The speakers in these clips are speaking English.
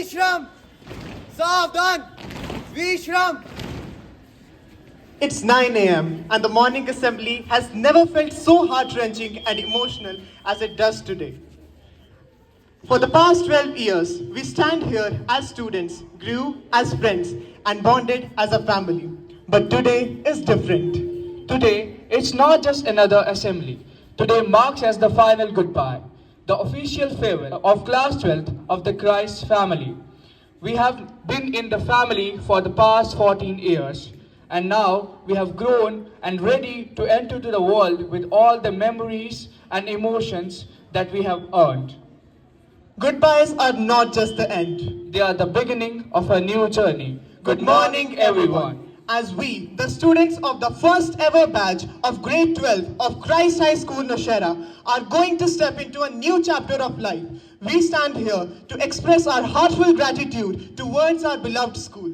Vishram! Savdan! Vishram! It's 9 a.m. and the morning assembly has never felt so heart-wrenching and emotional as it does today. For the past 12 years, we stand here as students, grew as friends, and bonded as a family. But today is different. Today, it's not just another assembly. Today marks as the final goodbye, the official farewell of class 12th of the Christ family. We have been in the family for the past 14 years, and now we have grown and ready to enter to the world with all the memories and emotions that we have earned. Goodbyes are not just the end. They are the beginning of a new journey. Good morning, everyone. As we, the students of the first ever batch of grade 12 of Christ High School Nowshera, are going to step into a new chapter of life, we stand here to express our heartfelt gratitude towards our beloved school.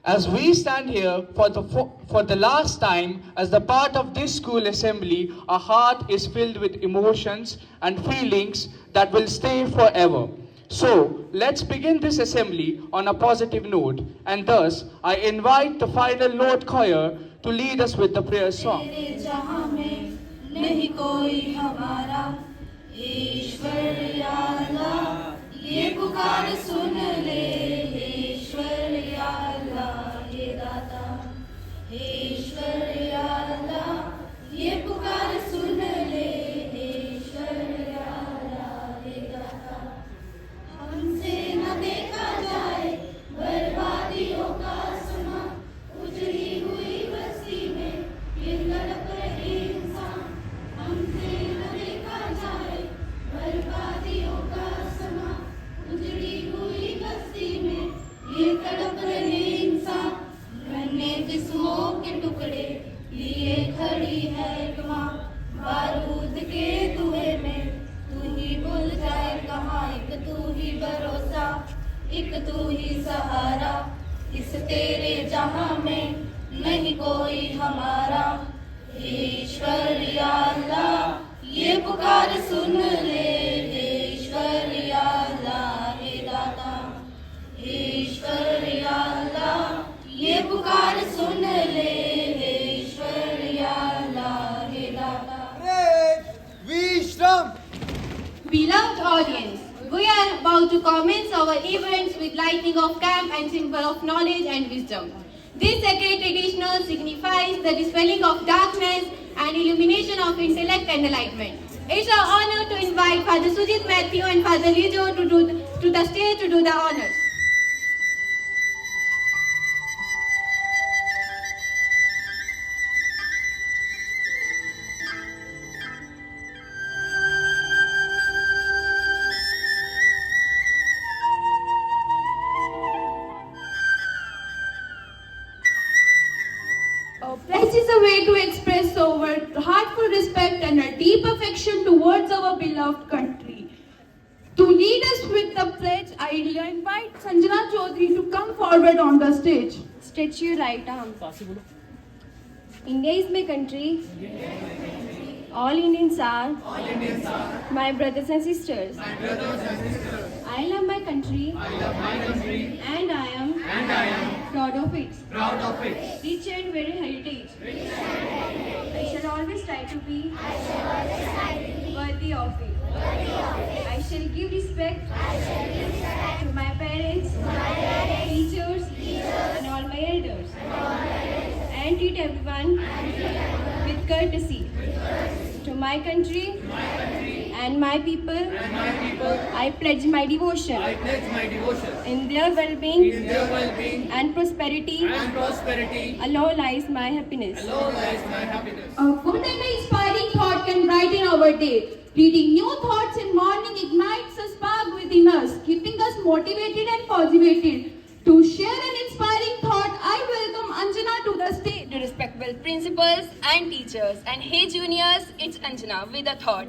As we stand here for the last time as the part of this school assembly, our heart is filled with emotions and feelings that will stay forever. So, let's begin this assembly on a positive note, and thus I invite the final note choir to lead us with the prayer song. तेरे जहां में नहीं कोई हमारा, ईश्वर या अल्लाह ये पुकार सुन ले, ईश्वर या अल्लाह ये दाता, ईश्वर या अल्लाह ये पुकार सुन ले, ईश्वर या अल्लाह ये दाता। हमसे न देखा जाए बर्बादियों का समा, उजड़ी हुई बस्ती में ये तड़प रहे इंसान। हमसे न देखा जाए बर्बादियों का समा, उजड़ी हुई बस्ती में ये तड़प रहे इंसान। मैंने जिस्मों के टुकड़े लिए खड़ी है एक माँ, बारूद के धुएं में तू ही भूल जाए कहाँ। एक तू ही भरोसा, एक तू ही सहारा, इस तेरे जहां में नहीं कोई हमारा। ईश्वर या अल्लाह ये पुकार सुन ले, ईश्वर या अल्लाह हे दाता, ईश्वर या अल्लाह ये पुकार सुन ले, ईश्वर या अल्लाह हे दाता। Great Vishram! Beloved audience, we are about to commence our events with lighting of camp and symbol of knowledge and wisdom. This sacred tradition signifies the dispelling of darkness and illumination of intellect and enlightenment. It's our honor to invite Father Sujit Matthew and Father Lijo to the stage to do the honors. Pledge is a way to express our heartful respect and a deep affection towards our beloved country. To lead us with the pledge, I invite Sanjana Chaudhary to come forward on the stage. Stretch your right arm. India is my country. All Indians are my brothers and sisters. I love my country. And I am proud of it. Rich and very heritage. I shall always try to be worthy of it. I shall give respect to my parents, teachers, and all my elders, and treat everyone with courtesy. To my country and my people, I pledge my devotion. In their well-being and prosperity, alone lies my happiness. A good and inspiring thought can brighten our day. Reading new thoughts in morning ignites a spark within us, keeping us motivated and motivated. To share an inspiring thought, I welcome Anjana to the stage. To respectable principals and teachers, and hey juniors, it's Anjana with a thought.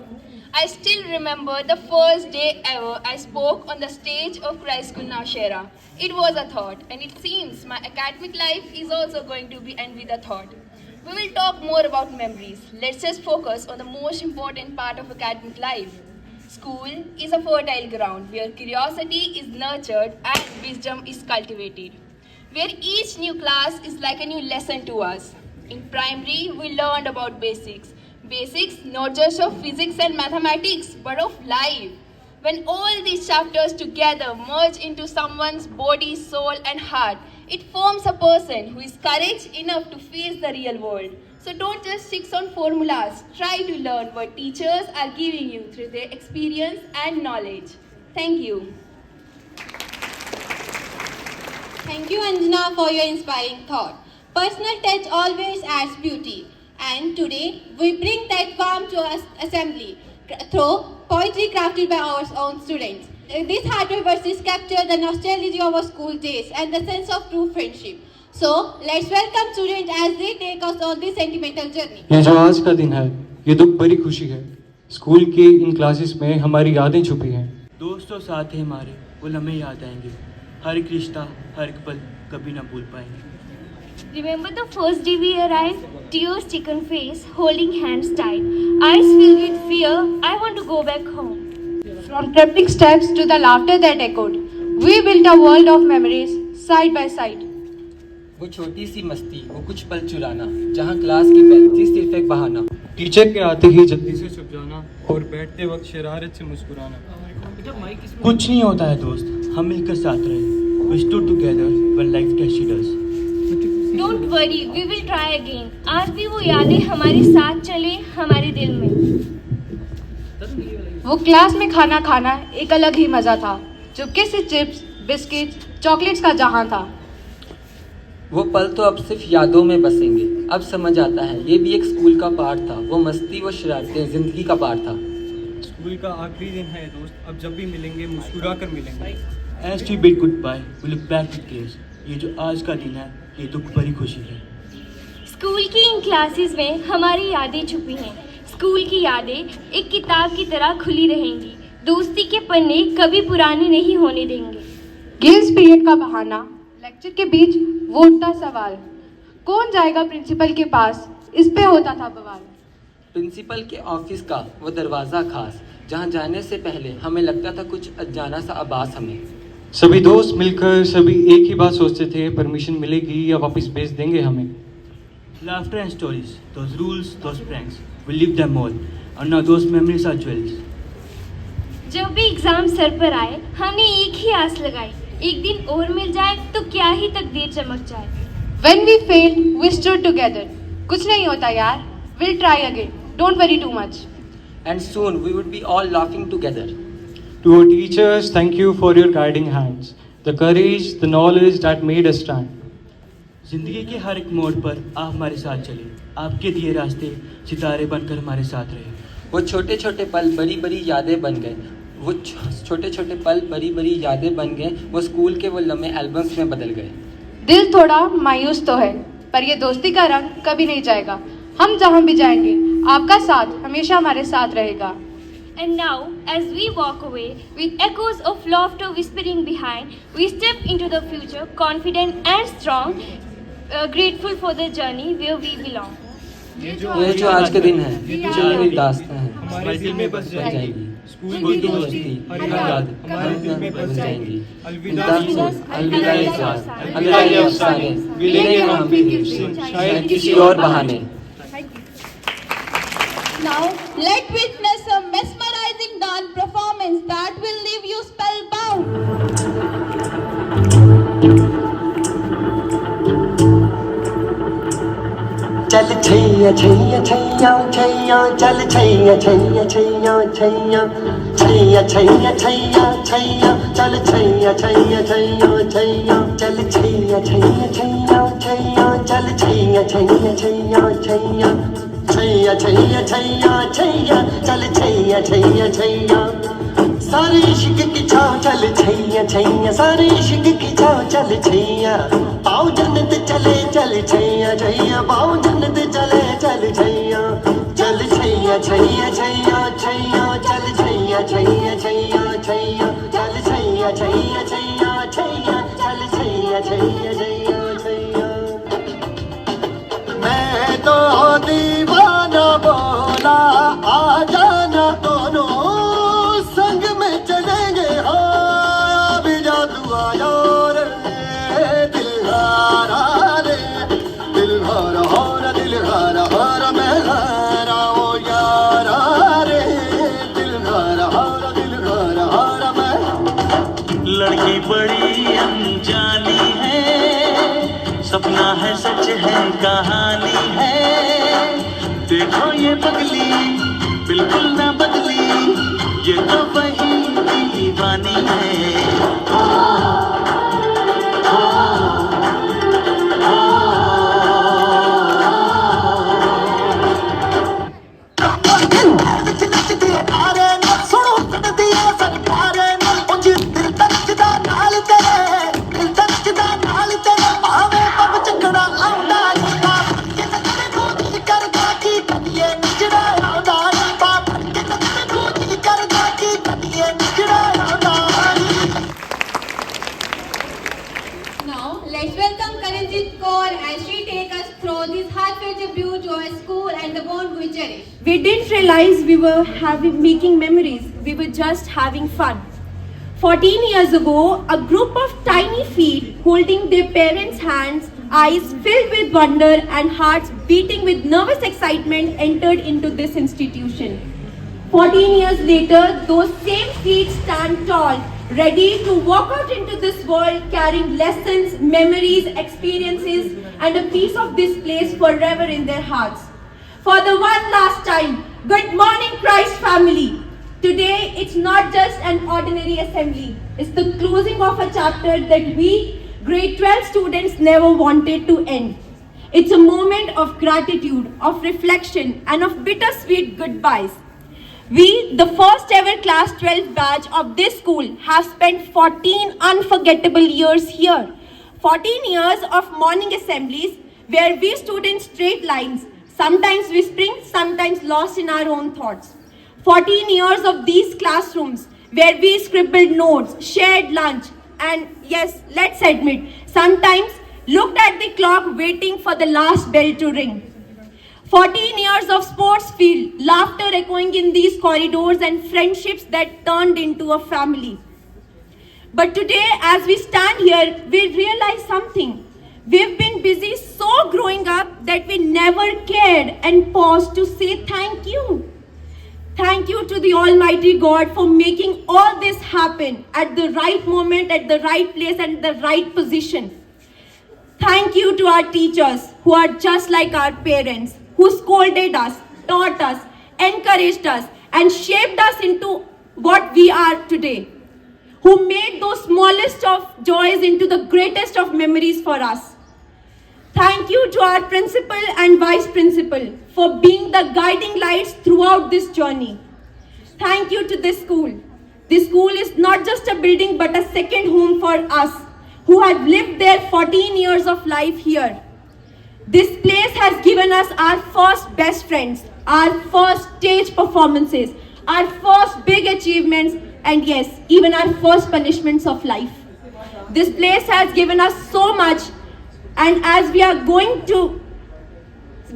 I still remember the first day ever I spoke on the stage of Christ School Nowshera. It was a thought, and it seems my academic life is also going to be end with a thought. We will talk more about memories. Let's just focus on the most important part of academic life. School is a fertile ground where curiosity is nurtured and wisdom is cultivated. Where each new class is like a new lesson to us. In primary, we learned about basics. Basics not just of physics and mathematics, but of life. When all these chapters together merge into someone's body, soul, and heart, it forms a person who is courage enough to face the real world. So don't just stick on formulas. Try to learn what teachers are giving you through their experience and knowledge. Thank you. Thank you, Anjana, for your inspiring thought. Personal touch always adds beauty. And today, we bring that warmth to our assembly through poetry crafted by our own students. These heartfelt verses capture the nostalgia of our school days and the sense of true friendship. So, let's welcome students as they take us on this sentimental journey. ये जो आज का दिन है, ये दुख भरी खुशी है। स्कूल की इन क्लासेस में हमारी यादें छुपी हैं। दोस्तों साथ हैं हमारे, वो लम्हे याद आएंगे। हर एक रिश्ता, हर एक पल कभी ना भूल पाएंगे। Remember the first day we arrived? Tears taken face, holding hands tight. Eyes filled with fear, I want to go back home. From trembling steps to the laughter that echoed, we built a world of memories side by side. वो छोटी सी मस्ती, वो कुछ पल चुराना, जहाँ class की bell थी सिर्फ एक बहाना। टीचर के आते ही जल्दी से छुप जाना और बैठते वक्त शरारत से मुस्कुराना। कुछ नहीं होता है दोस्त, हम मिलकर साथ रहे। We stood together when life tested us. Don't worry, we will try again. आज भी वो यादें हमारे साथ चले हमारे दिल में। वो क्लास में खाना खाना एक अलग ही मजा था। चुपके से चिप्स, बिस्किट्स, चॉकलेट्स का जहां था। वो पल तो अब सिर्फ यादों में बसेंगे। अब समझ आता है ये भी एक स्कूल का पार्ट था। वो मस्ती, वो शरारतें जिंदगी का पार्ट था। स्कूल का आखिरी दिन है दोस्त, अब जब भी मिलेंगे मुस्कुरा कर मिलेंगे। As we bid goodbye, we look back with tears. ये जो आज का दिन है, ये दुख भरी खुशी है। स्कूल की इन क्लासेस में हमारी यादें छुपी हैं। स्कूल की यादें एक किताब की तरह खुली रहेंगी। दोस्ती के पन्ने कभी पुराने नहीं होने देंगे। गेम्स पीरियड का बहाना, लेक्चर के बीच वो उठता सवाल, कौन जाएगा प्रिंसिपल के पास, इस पे होता था बवाल। प्रिंसिपल के ऑफिस का वो दरवाज़ा खास, जहाँ जाने से पहले हमें लगता था कुछ अनजाना सा आभास हमें। सभी दोस्त मिलकर सभी एक ही बात सोचते थे, परमिशन मिलेगी या वापस भेज देंगे हमें। Laughter and stories, those rules, those pranks, we live them all, and now those memories are jewels. जब भी एग्जाम सर पर आए, हमने एक ही आस लगाई, एक दिन और मिल जाए तो क्या ही तकदीर चमक जाए। When we failed, we stood together. कुछ नहीं होता यार, we'll try again. Don't worry too much. And soon we would be all laughing together. To our teachers, thank you for your guiding hands, the courage, the knowledge that made us stand. जिंदगी के हर एक मोड़ पर आप हमारे साथ चले, आपके दिए रास्ते सितारे बनकर हमारे साथ रहे। वो छोटे छोटे पल बड़ी बड़ी यादें बन गए। वो छोटे छोटे पल बड़ी बड़ी यादें बन गए। वो स्कूल के वो लम्हे एल्बम्स में बदल गए। दिल थोड़ा मायूस तो है, पर ये दोस्ती का रंग कभी नहीं जाएगा। हम जहाँ भी जाएंगे, आपका साथ हमेशा हमारे साथ रहेगा। And now, as we walk away with echoes of laughter whispering behind, we step into the future confident and strong, grateful for the journey where we belong. ये जो आज का दिन है, जो मेरी दास्तां है, हमारे दिल में बस जाएगी। स्कूल की दोस्ती, हर याद हमारे दिल में बस जाएंगी। अलविदा इज़ार, अलविदा अफसाने, मिलेंगे हम फिर से, शायद किसी और बहाने। Now, let's witness a mesmerizing dance performance that will leave you spellbound. चल छैया छैया छैया छैया, चल छैया छैया छैया छैया, छैया छैया छैया छैया, चल छैया छैया छैया छैया, चल छैया छैया छैया छैया, चल छैया छैया छैया छैया, छैया छैया छैया छैया, चल छैया छैया छैया। सारे इश्क की छाव चल छैया छैया, सारे इश्क की छाव चल छैया। पाओ जन्नत चले चल छैया छैया, पाओ जन्नत चले चल छैया। चल छैया छैया छैया छैया, चल छैया छैया छैया छैया, चल छैया छैया छैया छैया, चल छैया छैया छैया छैया। मैं तो दीवाना बोला, आ जाना दोनों कहानी है। देखो ये पगली बिल्कुल ना बदली, ये तो वही दीवानी है। Now, let's welcome Karanjit Kaur as she takes us through this heartfelt tribute to our school and the bond we cherish. We didn't realize we were making memories. We were just having fun. 14 years ago, a group of tiny feet holding their parents' hands, eyes filled with wonder and hearts beating with nervous excitement entered into this institution. 14 years later, those same feet stand tall, ready to walk out into this world carrying lessons, memories, experiences and a piece of this place forever in their hearts. For the one last time, good morning Christ family. Today, it's not just an ordinary assembly. It's the closing of a chapter that we, grade 12 students, never wanted to end. It's a moment of gratitude, of reflection, and of bittersweet goodbyes. We, the first ever class 12 batch of this school, have spent 14 unforgettable years here. 14 years of morning assemblies where we stood in straight lines, sometimes whispering, sometimes lost in our own thoughts. 14 years of these classrooms where we scribbled notes, shared lunch, and yes, let's admit, sometimes looked at the clock waiting for the last bell to ring. 14 years of sports field, laughter echoing in these corridors and friendships that turned into a family. But today, as we stand here, we realize something. We've been busy so growing up that we never cared and paused to say thank you. Thank you to the Almighty God for making all this happen at the right moment, at the right place and the right position. Thank you to our teachers who are just like our parents, who scolded us, taught us, encouraged us and shaped us into what we are today. Who made those smallest of joys into the greatest of memories for us. Thank you to our principal and vice principal for being the guiding lights throughout this journey. Thank you to this school. This school is not just a building but a second home for us who have lived there 14 years of life here. This place has given us our first best friends, our first stage performances, our first big achievements, and yes, even our first punishments of life. This place has given us so much, and as we are going to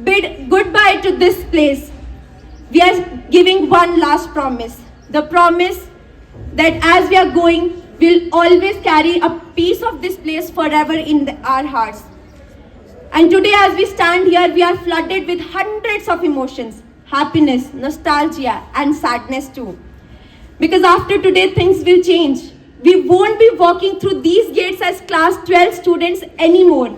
bid goodbye to this place, we are giving one last promise. The promise that as we are going, we'll always carry a piece of this place forever in our hearts. And today as we stand here, we are flooded with hundreds of emotions, happiness, nostalgia, and sadness too. Because after today, things will change. We won't be walking through these gates as class 12 students anymore.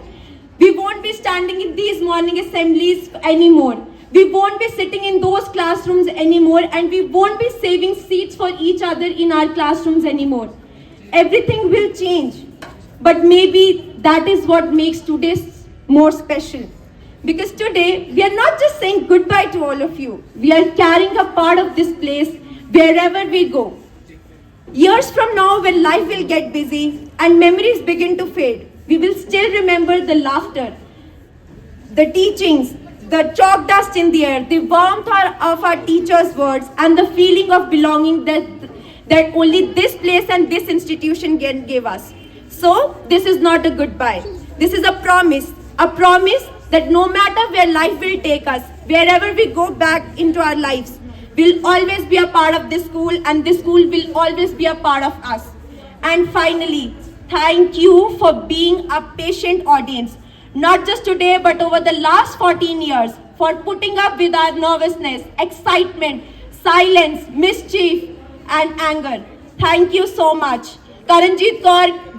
We won't be standing in these morning assemblies anymore. We won't be sitting in those classrooms anymore, and we won't be saving seats for each other in our classrooms anymore. Everything will change. But maybe that is what makes today's more special. Because today, we are not just saying goodbye to all of you. We are carrying a part of this place wherever we go. Years from now, when life will get busy and memories begin to fade, we will still remember the laughter, the teachings, the chalk dust in the air, the warmth of our teachers' words, and the feeling of belonging that only this place and this institution can give us. So, this is not a goodbye. This is a promise that no matter where life will take us, wherever we go back into our lives, we'll always be a part of this school, and this school will always be a part of us. And finally, thank you for being a patient audience, not just today but over the last 14 years, for putting up with our nervousness, excitement, silence, mischief and anger. Thank you so much. Karanjit Kaur,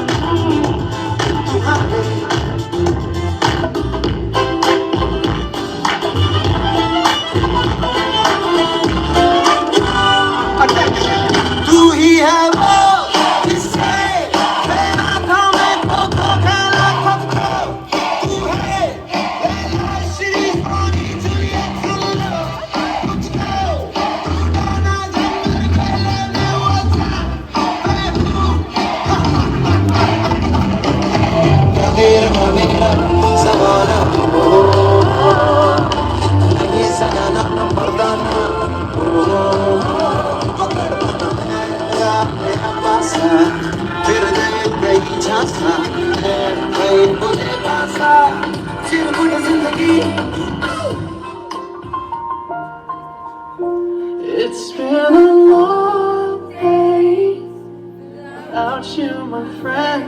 चिरकुट जिंदगी It's been a long day without you, my friend.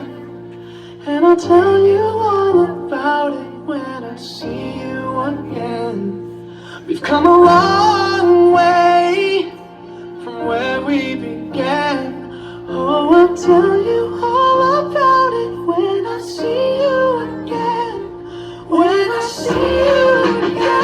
And I'll tell you all about it when I see you again. We've come a long way from where we began. Oh, I'll tell you all about it when I see you again. When I see you again.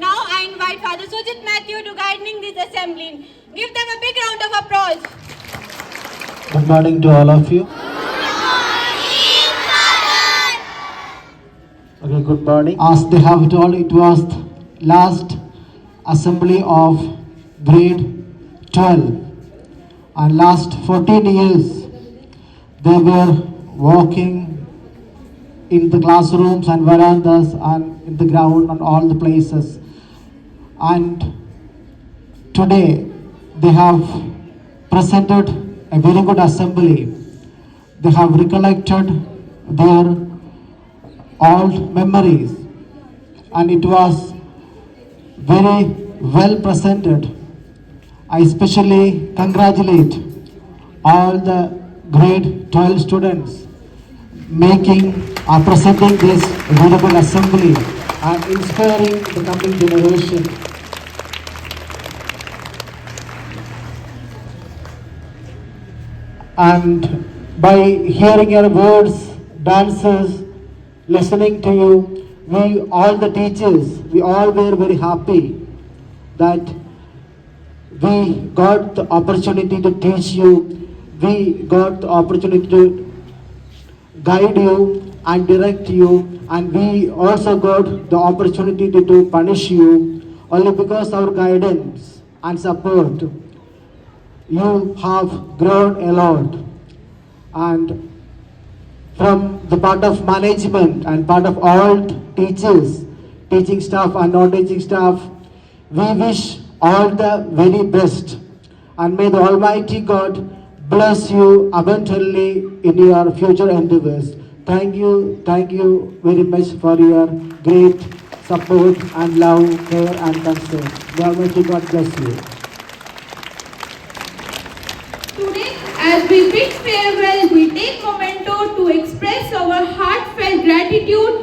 Now I invite Father Sujit Matthew to guiding this assembly. Give them a big round of applause. Good morning to all of you. Okay, good morning. As they have told, it was last assembly of grade 12, and last 14 years they were walking in the classrooms and verandas and in the ground and all the places, and today they have presented a very good assembly. They have recollected their old memories, and it was very well presented. I especially congratulate all the grade 12 students presenting this beautiful assembly and inspiring the coming generation. And by hearing your words, dances, listening to you, we all the teachers, we all were very happy that we got the opportunity to teach you, we got the opportunity to guide you and direct you, and we also got the opportunity to punish you. Only because our guidance and support, you have grown a lot. And from the part of management and part of all teachers, teaching staff and non-teaching staff, we wish all the very best, and may the Almighty God bless you abundantly in your future endeavors. Thank you very much for your great support and love, care and concern. The Almighty God bless you. Today, as we bid farewell, we take memento to express our heartfelt gratitude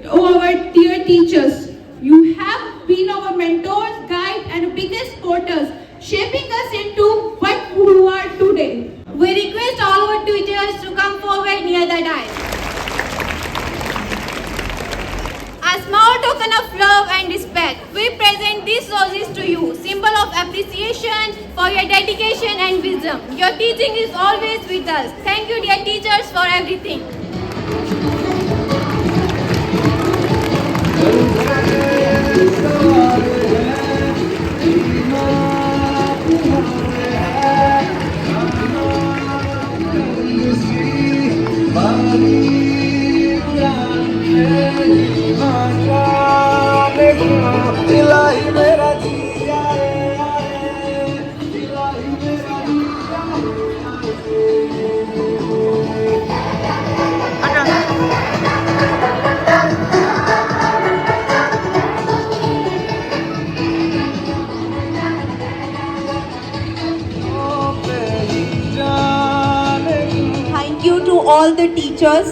to our dear teachers. You have been our mentors, guides, and biggest supporters, shaping us into what we are today. We request all our teachers to come forward near the dais. A small token of love and respect, we present these roses to you, symbol of appreciation for your dedication and wisdom. Your teaching is always with us. Thank you, dear teachers, for everything. Thank you to all the teachers